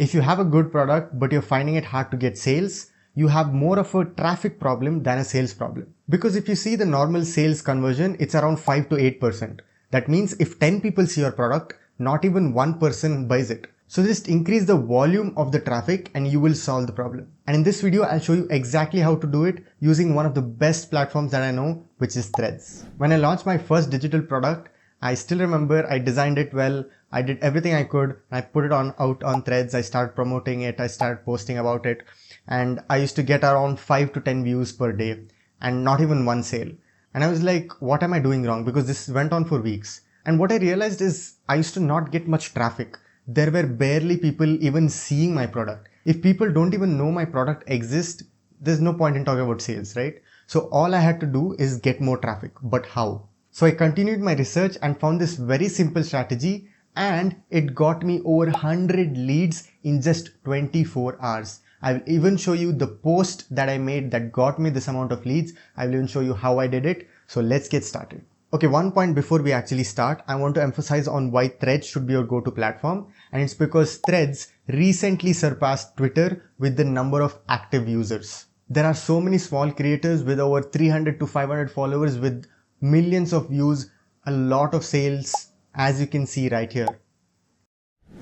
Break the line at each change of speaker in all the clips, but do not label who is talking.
If you have a good product but you're finding it hard to get sales, you have more of a traffic problem than a sales problem. Because if you see the normal sales conversion, it's around 5 to 8%. That means if 10 people see your product, not even one person buys it. So just increase the volume of the traffic and you will solve the problem. And in this video, I'll show you exactly how to do it using one of the best platforms that I know, which is Threads. When I launched my first digital product, I still remember I designed it well. I did everything I could. I put it out on Threads. I started promoting it. I started posting about it. And I used to get around 5 to 10 views per day and not even one sale. And I was like, what am I doing wrong? Because this went on for weeks. And what I realized is I used to not get much traffic. There were barely people even seeing my product. If people don't even know my product exists, there's no point in talking about sales, right? So all I had to do is get more traffic. But how? So I continued my research and found this very simple strategy, and it got me over 100 leads in just 24 hours. I will even show you the post that I made that got me this amount of leads. I will even show you how I did it. So let's get started. Okay, one point before we actually start, I want to emphasize on why Threads should be your go-to platform. And it's because Threads recently surpassed Twitter with the number of active users. There are so many small creators with over 300 to 500 followers with millions of views, a lot of sales, as you can see right here.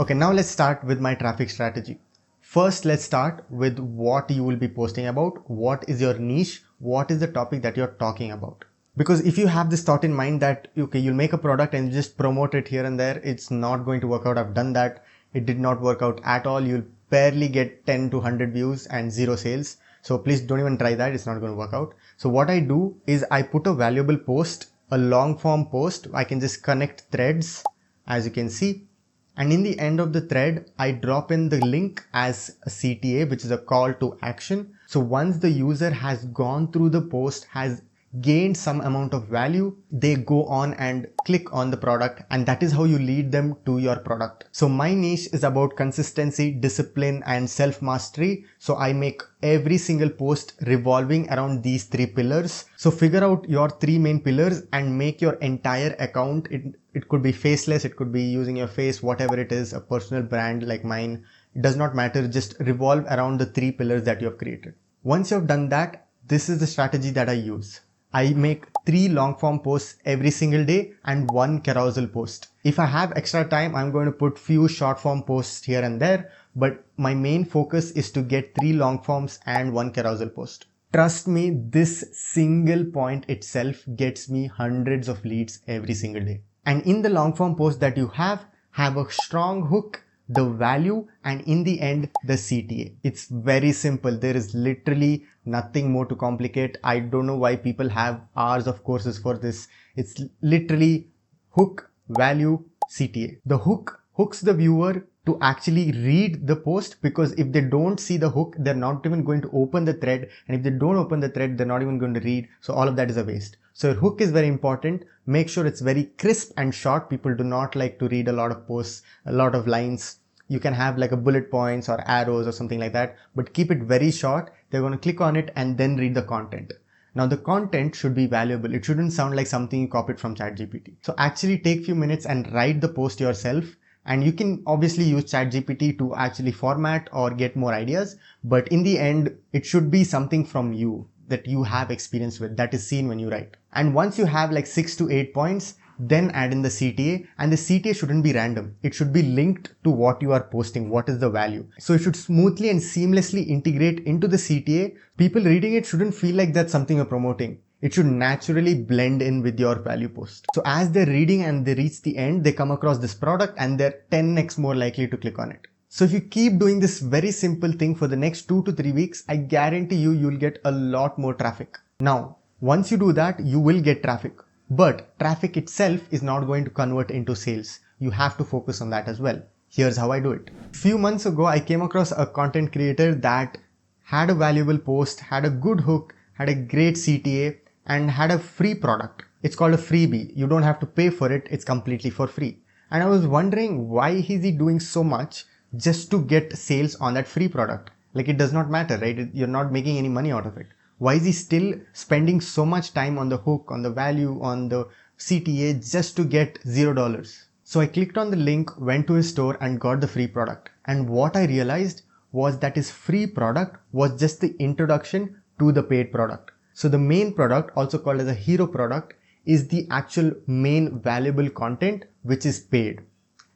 Okay, now let's start with my traffic strategy. First, let's start with what you will be posting about. What is your niche? What is the topic that you're talking about? Because if you have this thought in mind that, okay, you'll make a product and just promote it here and there, it's not going to work out. I've done that. It did not work out at all. You'll barely get 10 to 100 views and zero sales. So please don't even try that. It's not going to work out. So what I do is I put a valuable post, a long form post. I can just connect threads, as you can see. And in the end of the thread, I drop in the link as a CTA, which is a call to action. So once the user has gone through the post, has gained some amount of value, they go on and click on the product, and that is how you lead them to your product. So my niche is about consistency, discipline, and self-mastery. So I make every single post revolving around these three pillars. So figure out your three main pillars and make your entire account. It could be faceless, it could be using your face, whatever it is, a personal brand like mine. It does not matter. Just revolve around the three pillars that you have created. Once you have done that, this is the strategy that I use. I make 3 long form posts every single day and 1 carousel post. If I have extra time, I'm going to put few short form posts here and there, but my main focus is to get 3 long forms and 1 carousel post. Trust me, this single point itself gets me hundreds of leads every single day. And in the long form post that you have a strong hook, the value, and in the end, the CTA. It's very simple. There is literally nothing more to complicate. I don't know why people have hours of courses for this. It's literally hook, value, CTA. The hook hooks the viewer to actually read the post, because if they don't see the hook, they're not even going to open the thread. And if they don't open the thread, they're not even going to read. So all of that is a waste. So your hook is very important. Make sure it's very crisp and short. People do not like to read a lot of posts, a lot of lines. You can have like a bullet points or arrows or something like that, but keep it very short. They're going to click on it and then read the content. Now the content should be valuable. It shouldn't sound like something you copied from ChatGPT. So actually take few minutes and write the post yourself. And you can obviously use ChatGPT to actually format or get more ideas. But in the end, it should be something from you that you have experience with, that is seen when you write. And once you have like 6 to 8 points, then add in the CTA, and the CTA shouldn't be random. It should be linked to what you are posting, what is the value. So it should smoothly and seamlessly integrate into the CTA. People reading it shouldn't feel like that's something you're promoting. It should naturally blend in with your value post. So as they're reading and they reach the end, they come across this product and they're 10x more likely to click on it. So if you keep doing this very simple thing for the next 2 to 3 weeks, I guarantee you'll get a lot more traffic. Now, once you do that, you will get traffic. But traffic itself is not going to convert into sales. You have to focus on that as well. Here's how I do it. Few months ago, I came across a content creator that had a valuable post, had a good hook, had a great CTA, and had a free product. It's called a freebie. You don't have to pay for it. It's completely for free. And I was wondering, why is he doing so much just to get sales on that free product? Like, it does not matter, right? You're not making any money out of it. Why is he still spending so much time on the hook, on the value, on the CTA just to get $0? So I clicked on the link, went to his store and got the free product. And what I realized was that his free product was just the introduction to the paid product. So the main product, also called as a hero product, is the actual main valuable content which is paid.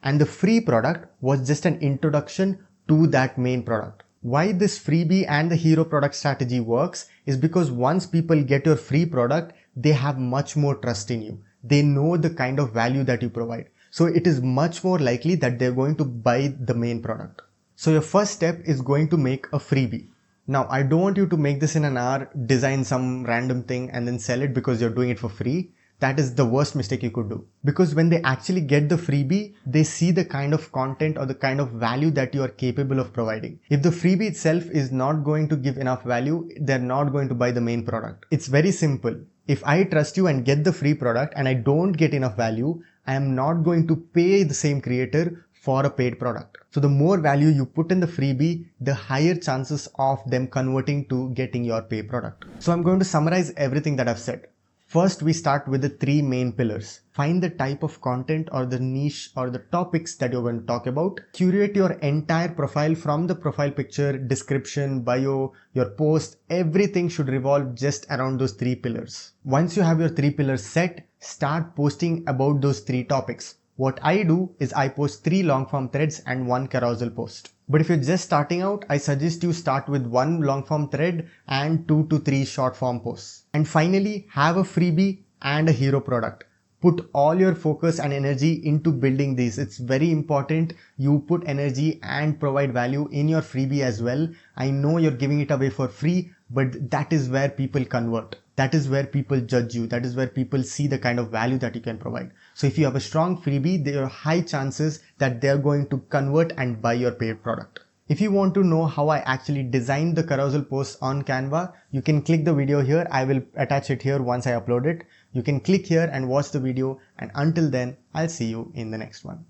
And the free product was just an introduction to that main product. Why this freebie and the hero product strategy works is because once people get your free product, they have much more trust in you. They know the kind of value that you provide. So it is much more likely that they're going to buy the main product. So your first step is going to make a freebie. Now, I don't want you to make this in an hour, design some random thing and then sell it because you're doing it for free. That is the worst mistake you could do. Because when they actually get the freebie, they see the kind of content or the kind of value that you are capable of providing. If the freebie itself is not going to give enough value, they're not going to buy the main product. It's very simple. If I trust you and get the free product and I don't get enough value, I am not going to pay the same creator for a paid product. So the more value you put in the freebie, the higher chances of them converting to getting your paid product. So I'm going to summarize everything that I've said. First, we start with the three main pillars. Find the type of content or the niche or the topics that you're going to talk about. Curate your entire profile from the profile picture, description, bio, your post. Everything should revolve just around those three pillars. Once you have your three pillars set, start posting about those three topics. What I do is I post 3 long form threads and 1 carousel post. But if you're just starting out, I suggest you start with 1 long form thread and 2 to 3 short form posts. And finally, have a freebie and a hero product. Put all your focus and energy into building these. It's very important you put energy and provide value in your freebie as well. I know you're giving it away for free, but that is where people convert. That is where people judge you. That is where people see the kind of value that you can provide. So if you have a strong freebie, there are high chances that they're going to convert and buy your paid product. If you want to know how I actually designed the carousel post on Canva, you can click the video here. I will attach it here once I upload it. You can click here and watch the video. And until then, I'll see you in the next one.